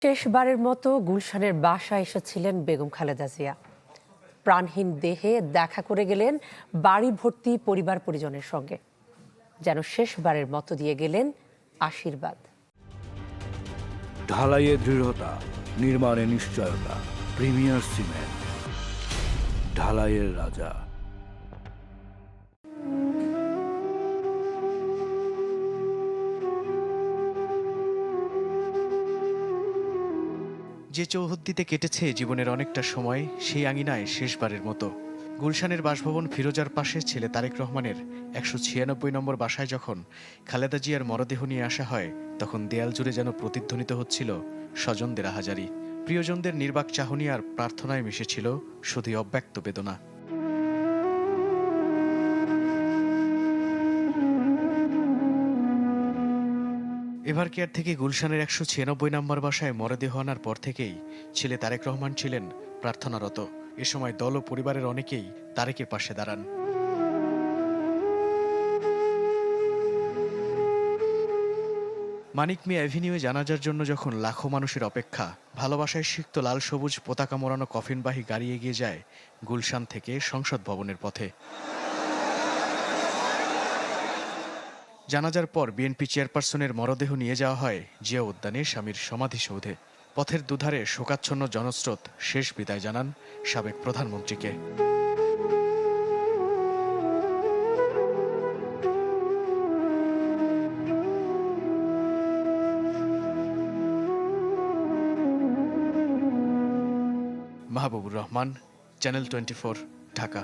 শেষবারের মতো গুলশানের বাসায় এসেছিলেন বেগম খালেদা জিয়া। প্রাণহীন দেহে দেখা করে গেলেন বাড়ি ভর্তি পরিবার পরিজনের সঙ্গে। যেন শেষবারের মতো দিয়ে গেলেন আশীর্বাদ। ঢালাইয়ে দৃঢ়তা, নির্মাণে নিশ্চয়তা। প্রিমিয়ার সিমেন্ট, ঢালাইয়ের রাজা। যে চৌহদ্দিতে কেটেছে জীবনের অনেকটা সময়, সেই আঙিনায় শেষবারের মতো গুলশানের বাসভবন ফিরোজার পাশে ছেলে তারেক রহমানের ১৯৬ নম্বর বাসায় যখন খালেদা জিয়ার মরদেহ নিয়ে আসা হয়, তখন দেয়াল জুড়ে যেন প্রতিধ্বনিত হচ্ছিল স্বজনদের আহাজারি। প্রিয়জনদের নির্বাক চাহনি আর প্রার্থনায় মিশেছিল শুধুই অব্যক্ত বেদনা। এভার কেয়ার থেকে গুলশানের ১৯৬ নম্বর বাসায় মরদেহ আনার পর থেকেই ছেলে তারেক রহমান ছিলেন প্রার্থনারত। এ সময় দল ও পরিবারের অনেকেই তারেকের পাশে দাঁড়ান। মানিক মিয়া অ্যাভিনিউয়ে জানাজার জন্য যখন লাখো মানুষের অপেক্ষা, ভালোবাসায় সিক্ত লাল সবুজ পতাকা মোড়ানো কফিনবাহী গাড়ি এগিয়ে যায় গুলশান থেকে সংসদ ভবনের পথে। জানাজার পর বিএনপি চেয়ারপারসনের মরদেহ নিয়ে যাওয়া হয় জিয়া উদ্যানে স্বামীর সমাধিসৌধে। পথের দুধারে শোকাচ্ছন্ন জনস্রোত শেষ বিদায় জানান সাবেক প্রধানমন্ত্রীকে। মাহবুবুর রহমান, চ্যানেল 24, ঢাকা।